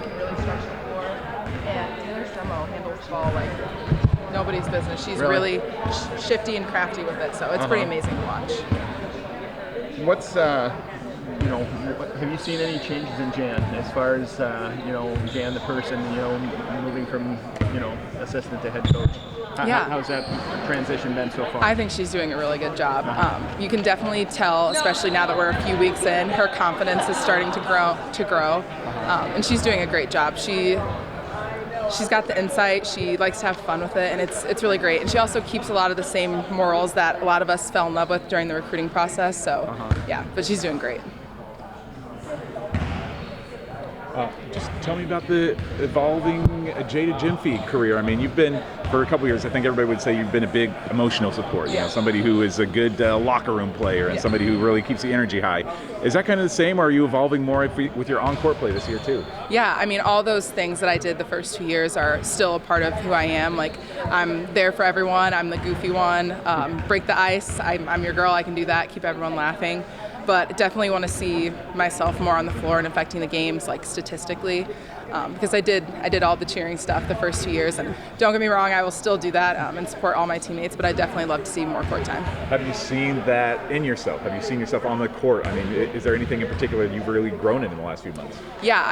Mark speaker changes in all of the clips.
Speaker 1: and can really stretch the floor. And Taylor Stremo handles the ball like nobody's business. She's really shifty and crafty with it, so it's pretty amazing to watch.
Speaker 2: What's have you seen any changes in Jan as far as Jan the person, moving from assistant to head coach? How's that transition been so far?
Speaker 1: I think she's doing a really good job. You can definitely tell, especially now that we're a few weeks in, her confidence is starting to grow, and she's doing a great job. She's got the insight. She likes to have fun with it, and it's really great. And she also keeps a lot of the same morals that a lot of us fell in love with during the recruiting process. So, but she's doing great.
Speaker 3: Just tell me about the evolving Jada Gyamfi career. I mean, you've been, for a couple years, I think everybody would say you've been a big emotional support. Somebody who is a good locker room player and somebody who really keeps the energy high. Is that kind of the same, or are you evolving more with your on-court play this year too?
Speaker 1: Yeah, I mean, all those things that I did the first 2 years are still a part of who I am. Like, I'm there for everyone. I'm the goofy one. Break the ice. I'm your girl. I can do that. Keep everyone laughing. But definitely want to see myself more on the floor and affecting the games, like statistically, because I did all the cheering stuff the first 2 years, and don't get me wrong, I will still do that and support all my teammates, but I definitely love to see more court time.
Speaker 3: Have you seen that in yourself? Have you seen yourself on the court? I mean, is there anything in particular you've really grown in the last few months?
Speaker 1: Yeah,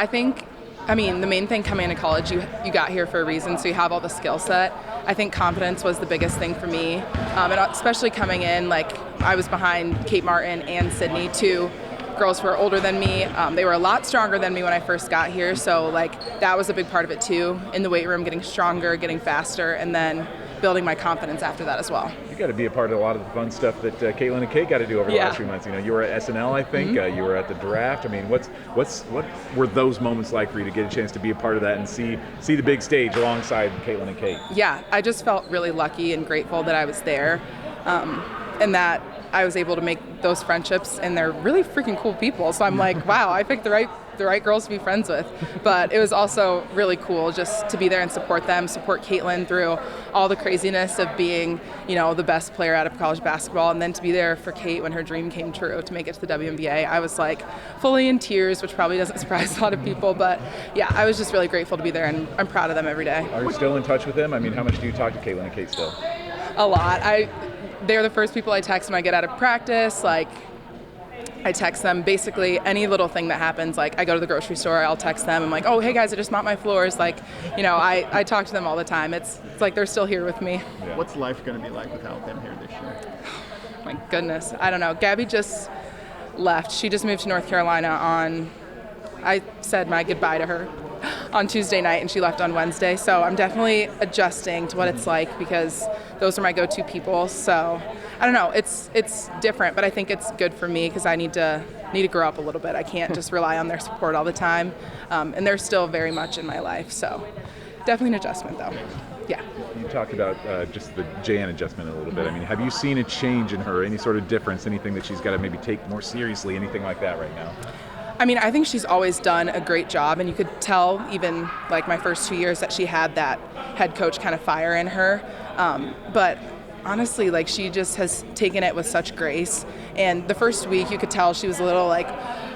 Speaker 1: I mean, the main thing coming into college, you got here for a reason, so you have all the skill set. I think confidence was the biggest thing for me, and especially coming in, like, I was behind Kate Martin and Sydney, two girls who are older than me. They were a lot stronger than me when I first got here, so like that was a big part of it too, in the weight room, getting stronger, getting faster, and then building my confidence after that as well.
Speaker 3: You got to be a part of a lot of the fun stuff that Caitlin and Kate got to do over the last few months. You were at SNL, I think. You were at the draft. I mean, what were those moments like for you to get a chance to be a part of that and see the big stage alongside Caitlin and Kate?
Speaker 1: Yeah, I just felt really lucky and grateful that I was there, and that I was able to make those friendships, and they're really freaking cool people. So I'm like, wow, I picked the right girls to be friends with. But it was also really cool just to be there and support them, support Caitlin through all the craziness of being, the best player out of college basketball, and then to be there for Kate when her dream came true to make it to the WNBA. I was like fully in tears, which probably doesn't surprise a lot of people, but yeah, I was just really grateful to be there, and I'm proud of them every day.
Speaker 3: Are you still in touch with them? I mean, how much do you talk to Caitlin and Kate still?
Speaker 1: A lot. They're the first people I text when I get out of practice. Like, I text them basically any little thing that happens. Like, I go to the grocery store, I'll text them. I'm like, oh, hey guys, I just mopped my floors. Like, I talk to them all the time. It's like they're still here with me.
Speaker 2: Yeah. What's life going to be like without them here this year?
Speaker 1: My goodness, I don't know. Gabby just left. She just moved to North Carolina I said my goodbye to her on Tuesday night, and she left on Wednesday. So I'm definitely adjusting to what it's like, because those are my go-to people. So I don't know, it's different, but I think it's good for me because I need to grow up a little bit. I can't just rely on their support all the time, and they're still very much in my life. So definitely an adjustment though. Yeah.
Speaker 3: You talked about just the Jan adjustment a little bit. I mean, have you seen a change in her, any sort of difference, anything that she's got to maybe take more seriously, anything like that right now?
Speaker 1: I mean, I think she's always done a great job, and you could tell even like my first 2 years that she had that head coach kind of fire in her. But honestly, like, she just has taken it with such grace. And the first week you could tell she was a little like,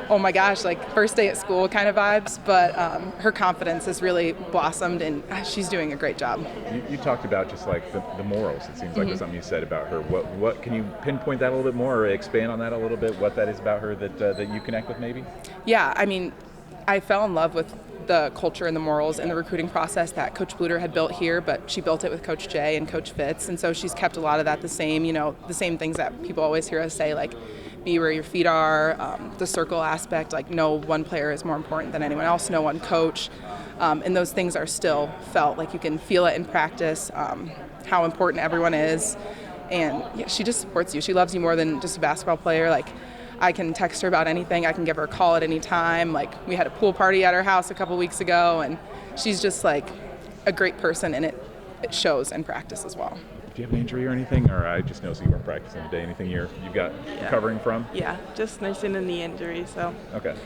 Speaker 1: oh my gosh, like first day at school kind of vibes, but her confidence has really blossomed, and she's doing a great job.
Speaker 3: You talked about just like the morals. It seems like was something you said about her. What can you pinpoint that a little bit more, or expand on that a little bit, what that is about her that you connect with maybe? Yeah,
Speaker 1: I mean, I fell in love with the culture and the morals and the recruiting process that Coach Bluter had built here, but she built it with Coach Jay and Coach Fitz, and so she's kept a lot of that the same, the same things that people always hear us say, like, be where your feet are, the circle aspect, like no one player is more important than anyone else, no one coach, and those things are still felt. Like, you can feel it in practice, how important everyone is, and yeah, she just supports you. She loves you more than just a basketball player. Like, I can text her about anything, I can give her a call at any time. Like, we had a pool party at her house a couple weeks ago, and she's just like a great person, and it shows in practice as well.
Speaker 3: Do you have an injury or anything, or I just noticed you weren't practicing today? Anything you've got recovering from?
Speaker 4: Yeah, just nursing a knee injury, so.
Speaker 3: Okay.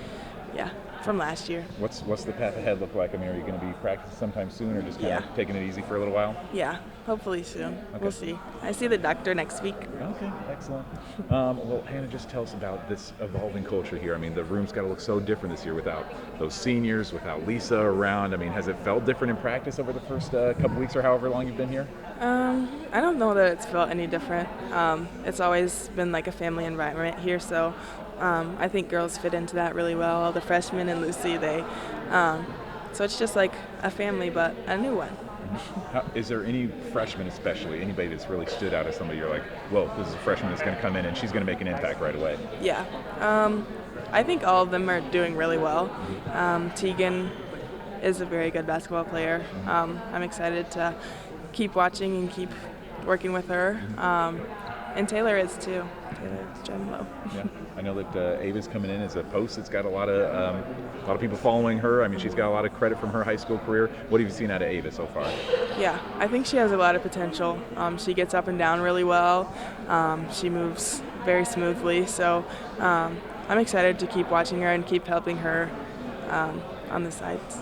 Speaker 4: Yeah. from last year.
Speaker 3: What's the path ahead look like? I mean, are you going to be practicing sometime soon, or just kind of taking it easy for a little while?
Speaker 4: Yeah, hopefully soon.
Speaker 3: Okay.
Speaker 4: We'll see. I see the doctor next week.
Speaker 3: Okay, excellent. Well, Hannah, just tell us about this evolving culture here. I mean, the room's got to look so different this year without those seniors, without Lisa around. I mean, has it felt different in practice over the first couple weeks or however long you've been here?
Speaker 4: I don't know that it's felt any different. It's always been like a family environment here, so I think girls fit into that really well. All the freshmen and Lucy, so it's just like a family, but a new one.
Speaker 3: Is there any freshman, especially anybody that's really stood out as somebody you're like, whoa, this is a freshman that's going to come in and she's going to make an impact right away?
Speaker 4: Yeah, I think all of them are doing really well. Tegan is a very good basketball player. I'm excited to keep watching and keep working with her. And Taylor is too. Taylor's Jen Lowe.
Speaker 3: Yeah, I know that Ava's coming in as a post that's got a lot of people following her. I mean, she's got a lot of credit from her high school career. What have you seen out of Ava so far?
Speaker 4: Yeah, I think she has a lot of potential. She gets up and down really well. She moves very smoothly. So I'm excited to keep watching her and keep helping her on the sides.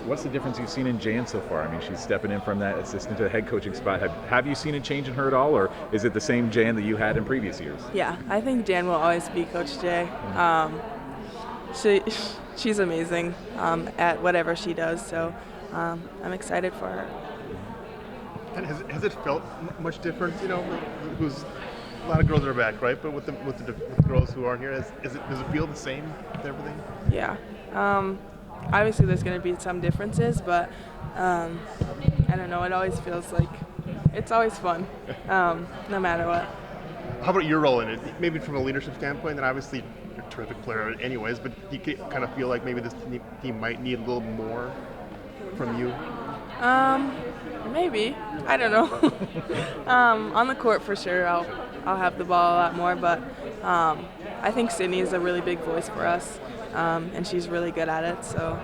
Speaker 3: What's the difference you've seen in Jan so far? I mean, she's stepping in from that assistant to the head coaching spot. Have you seen a change in her at all, or is it the same Jan that you had in previous years?
Speaker 4: Yeah, I think Jan will always be Coach J. She's amazing at whatever she does, so I'm excited for her.
Speaker 2: And has it felt much different? You know, who's a lot of girls are back, right? But with the girls who aren't here, does it feel the same with everything?
Speaker 4: Yeah. Obviously, there's going to be some differences, but I don't know. It always feels like it's always fun, no matter what.
Speaker 2: How about your role in it? Maybe from a leadership standpoint, and obviously you're a terrific player anyways, but do you kind of feel like maybe this team might need a little more from you?
Speaker 4: Maybe. I don't know. On the court, for sure, I'll have the ball a lot more, but I think Sydney is a really big voice for us. And she's really good at it, so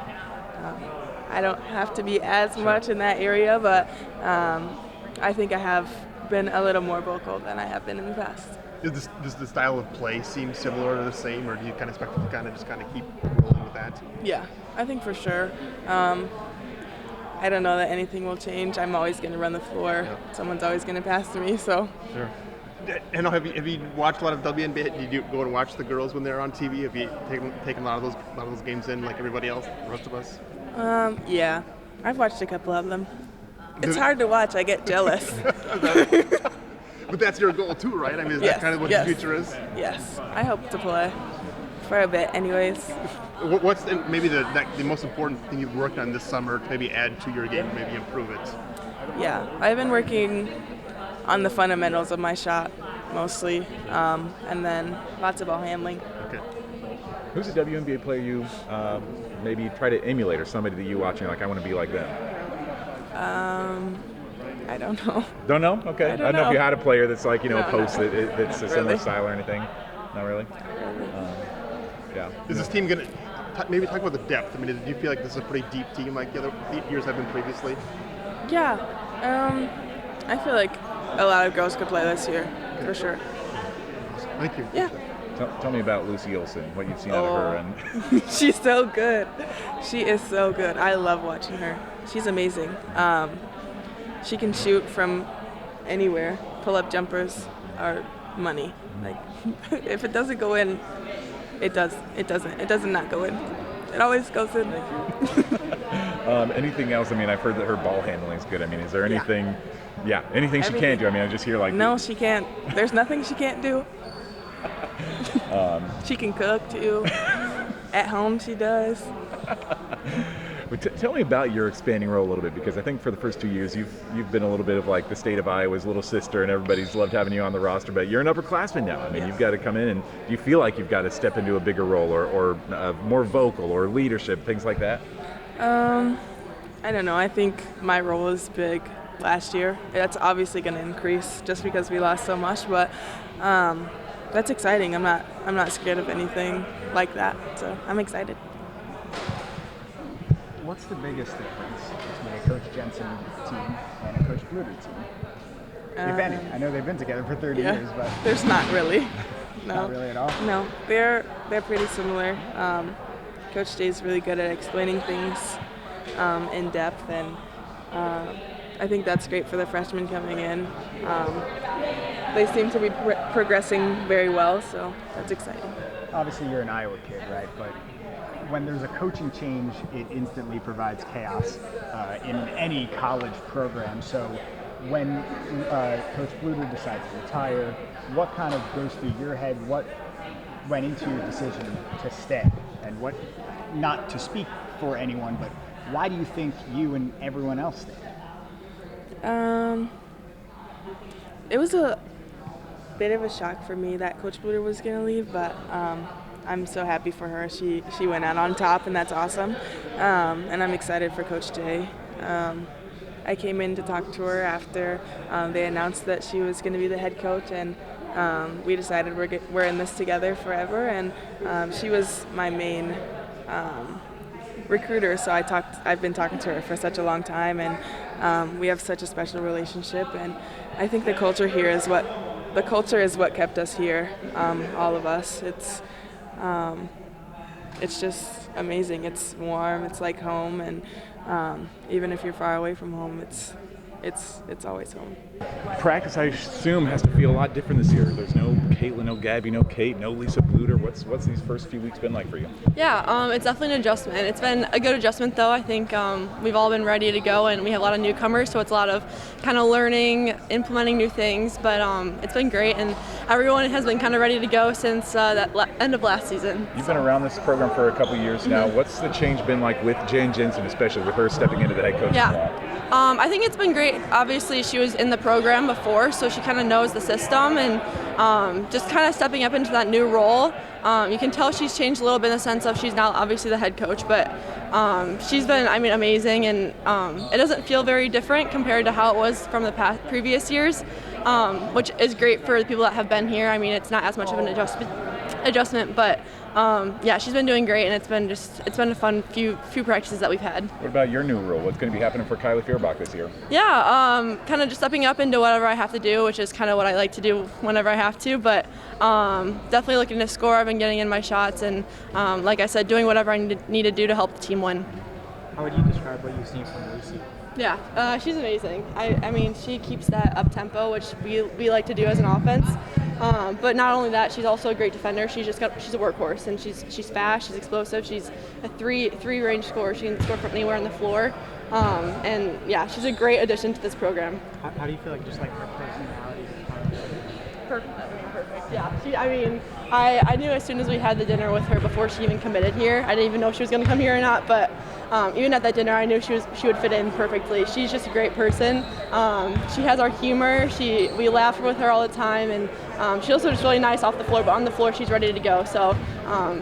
Speaker 4: I don't have to be as much in that area, but I think I have been a little more vocal than I have been in the past.
Speaker 2: Does the style of play seem similar or the same, or do you kind of expect to just keep rolling with that?
Speaker 4: Yeah, I think for sure. I don't know that anything will change. I'm always going to run the floor. Yeah. Someone's always going to pass to me, so.
Speaker 2: Sure. And have you watched a lot of WNBA? Did you go and watch the girls when they're on TV? Have you taken a lot of those games in like everybody else, the rest of us?
Speaker 4: Yeah, I've watched a couple of them. It's hard to watch. I get jealous.
Speaker 2: But that's your goal too, right? I mean, is that kind of what the future is?
Speaker 4: Yes, I hope to play for a bit, anyways.
Speaker 2: What's maybe the most important thing you've worked on this summer to maybe add to your game, maybe improve it?
Speaker 4: Yeah, I've been working on the fundamentals of my shot mostly, and then lots of ball handling.
Speaker 2: Okay.
Speaker 3: Who's a WNBA player you maybe try to emulate, or somebody that you watching like, I want to be like them?
Speaker 4: I don't know.
Speaker 3: Don't know? Okay. I don't know if you had a player that's like,
Speaker 4: No,
Speaker 3: a post that's a similar
Speaker 4: really?
Speaker 3: style or anything. Not really? Yeah.
Speaker 2: Is this team going to maybe talk about the depth? I mean, do you feel like this is a pretty deep team like the other years have been previously?
Speaker 4: Yeah. I feel like a lot of girls could play this year, for sure.
Speaker 2: Thank you.
Speaker 4: Yeah.
Speaker 3: Tell me about Lucy Olsen, what you've seen out of her. And
Speaker 4: She's so good. She is so good. I love watching her. She's amazing. She can shoot from anywhere. Pull-up jumpers are money. Like, if it doesn't go in, it does. It doesn't. It does not go in. It always goes in.
Speaker 3: Anything else? I mean, I've heard that her ball handling is good. I mean, is there anything? Yeah, anything she can't do? I mean, I just hear like.
Speaker 4: No, she can't. There's nothing she can't do. She can cook too. At home, she does.
Speaker 3: Tell me about your expanding role a little bit, because I think for the first 2 years you've been a little bit of like the state of Iowa's little sister, and everybody's loved having you on the roster. But you're an upperclassman now. I mean, You've got to come in, and do you feel like you've got to step into a bigger role, or more vocal, or leadership, things like that?
Speaker 4: I don't know. I think my role is big last year. That's obviously going to increase just because we lost so much, but that's exciting. I'm not scared of anything like that, so I'm excited.
Speaker 5: What's the biggest difference between a Coach Jensen team and a Coach Bluder team? If any. I know they've been together for 30 years, but
Speaker 4: there's not really. No.
Speaker 5: Not really at all?
Speaker 4: No, they're pretty similar. Coach Jay's really good at explaining things in depth, and I think that's great for the freshmen coming in. They seem to be progressing very well, so that's exciting.
Speaker 5: Obviously, you're an Iowa kid, right? But when there's a coaching change, it instantly provides chaos in any college program. So when Coach Bluder decides to retire, what kind of goes through your head? What went into your decision to stay? And what, not to speak for anyone, but why do you think you and everyone else stayed?
Speaker 4: It was a bit of a shock for me that Coach Bluder was going to leave, but I'm so happy for her. She went out on top, and that's awesome. And I'm excited for Coach Jay. I came in to talk to her after they announced that she was going to be the head coach, and we decided we're in this together forever. And she was my main recruiter, so I've been talking to her for such a long time, and we have such a special relationship. And I think the culture here is what kept us here, all of us. It's just amazing. It's warm. It's like home, and even if you're far away from home, it's always home.
Speaker 3: Practice, I assume, has to feel a lot different this year. There's no Caitlin, no Gabby, no Kate, no Lisa Bluder. What's these first few weeks been like for you?
Speaker 6: Yeah, it's definitely an adjustment. It's been a good adjustment, though. I think we've all been ready to go, and we have a lot of newcomers, so it's a lot of kind of learning, implementing new things. But it's been great, and everyone has been kind of ready to go since end of last season.
Speaker 3: You've been around this program for a couple years now. What's the change been like with Jan Jensen, especially with her stepping into the head coach?
Speaker 6: Yeah. I think it's been great. Obviously, she was in the program before, so she kind of knows the system, and just kind of stepping up into that new role. You can tell she's changed a little bit in the sense of she's now obviously the head coach, but she's been, amazing, and it doesn't feel very different compared to how it was from the previous years, which is great for the people that have been here. It's not as much of an adjustment, but yeah, she's been doing great, and it's been a fun few practices that we've had.
Speaker 3: What about your new role? What's going to be happening for Kylie Feuerbach this year?
Speaker 6: Yeah, kind of just stepping up into whatever I have to do, which is kind of what I like to do whenever I have to, but definitely looking to score. I've been getting in my shots, and like I said, doing whatever I need to do to help the team win.
Speaker 5: How would you describe what you've seen from Lucy?
Speaker 6: Yeah, she's amazing. She keeps that up tempo, which we like to do as an offense. But not only that, she's also a great defender. She's a workhorse, and she's fast. She's explosive. She's a three range scorer. She can score from anywhere on the floor. And yeah, she's a great addition to this program.
Speaker 5: How do you feel like just like her personality?
Speaker 6: Perfect. Yeah. I knew as soon as we had the dinner with her before she even committed here. I didn't even know if she was going to come here or not, but even at that dinner, I knew she would fit in perfectly. She's just a great person. She has our humor. We laugh with her all the time, and she's also just really nice off the floor. But on the floor, she's ready to go. So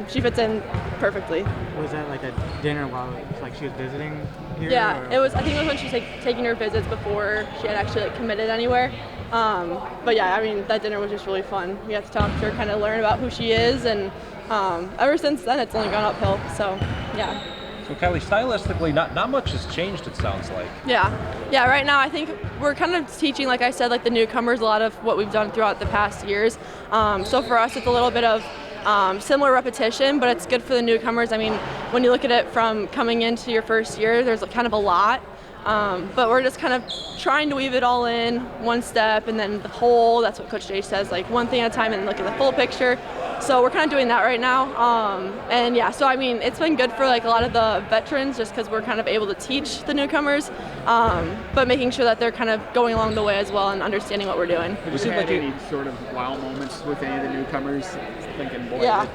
Speaker 6: she fits in perfectly.
Speaker 7: Was that like a dinner while she was visiting here?
Speaker 6: Yeah,
Speaker 7: or?
Speaker 6: I think it was when she was taking her visits before she had actually committed anywhere. But yeah, that dinner was just really fun. We got to talk to her, kind of learn about who she is, and ever since then it's only gone uphill. So yeah.
Speaker 8: So Kylie, stylistically, not much has changed, it sounds like.
Speaker 6: Yeah. Right now, I think we're kind of teaching, like I said, like the newcomers, a lot of what we've done throughout the past years. So for us, it's a little bit of similar repetition, but it's good for the newcomers. When you look at it from coming into your first year, there's kind of a lot. But we're just kind of trying to weave it all in one step, and then the whole. That's what Coach Jay says, like one thing at a time, and look at the full picture. So we're kind of doing that right now. And yeah, so it's been good for like a lot of the veterans, just because we're kind of able to teach the newcomers, but making sure that they're kind of going along the way as well and understanding what we're doing.
Speaker 2: Have you had any sort of wow moments with any of the newcomers, thinking, boy,
Speaker 6: Yeah.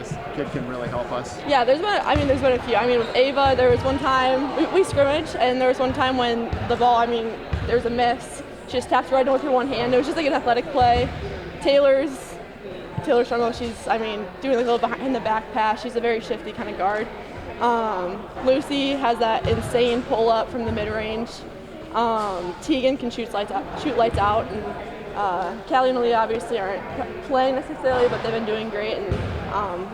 Speaker 2: this kid can really help us?
Speaker 6: Yeah, there's been a few. With Ava, there was one time we scrimmaged, and there was one time when the ball, there was a miss. She just tapped right in with her one hand. It was just like an athletic play. Taylor Strumlow, she's doing a little behind the back pass. She's a very shifty kind of guard. Lucy has that insane pull up from the mid range. Tegan can shoot lights out, and Callie and Aaliyah obviously aren't playing necessarily, but they've been doing great. And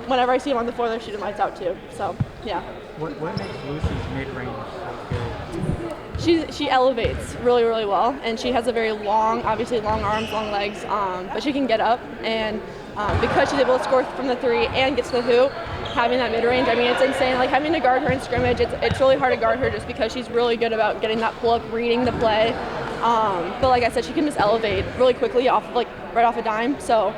Speaker 6: whenever I see them on the floor, they're shooting lights out too. So yeah.
Speaker 7: What makes Lucy's mid range so good?
Speaker 6: She elevates really, really well, and she has a very long arms, long legs, but she can get up, and because she's able to score from the three and get to the hoop, having that mid-range. I mean, it's insane. Like having to guard her in scrimmage, it's really hard to guard her just because she's really good about getting that pull-up, reading the play. But like I said, she can just elevate really quickly off of, like, right off a dime. So,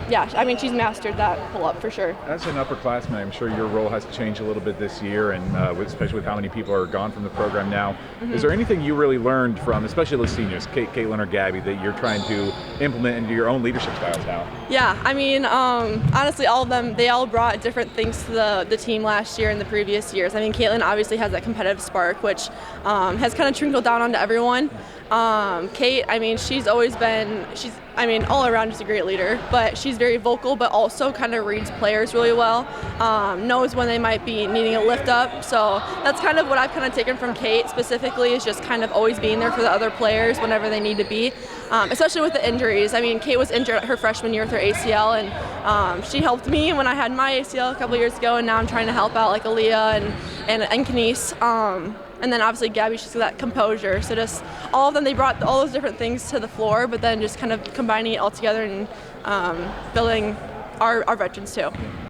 Speaker 6: yeah, I mean, she's mastered that pull-up for sure.
Speaker 3: As an upperclassman, I'm sure your role has changed a little bit this year, and especially with how many people are gone from the program now.
Speaker 6: Mm-hmm.
Speaker 3: Is there anything you really learned from, especially the seniors, Caitlin or Gabby, that you're trying to implement into your own leadership styles now?
Speaker 6: Yeah, I mean, honestly, all of them, they all brought different things to the team last year and the previous years. I mean, Caitlin obviously has that competitive spark, which has kind of trickled down onto everyone. Kate, I mean, she's always been, all around just a great leader, but she's very vocal, but also kind of reads players really well, knows when they might be needing a lift up. So that's kind of what I've kind of taken from Kate specifically, is just kind of always being there for the other players whenever they need to be, especially with the injuries. I mean, Kate was injured her freshman year with her ACL, and she helped me when I had my ACL a couple years ago, and now I'm trying to help out like Aaliyah and Kenise. And then obviously Gabby, she's got that composure. So just all of them, they brought all those different things to the floor, but then just kind of combining it all together and building our veterans too.